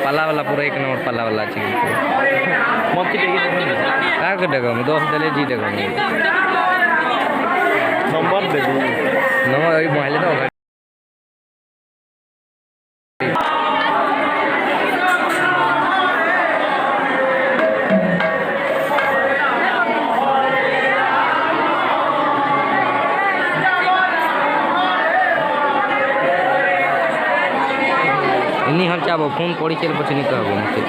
पाला वाला पूरा 1 नंबर पाला वाला अच्छी क्या कर देगा मैं 10 दले जी देगा नंबर दे दी नंबर अभी मोबाइल तो इन्हीं हम चाहो फोन पड़ी चल पछे नहीं कहबो मुझे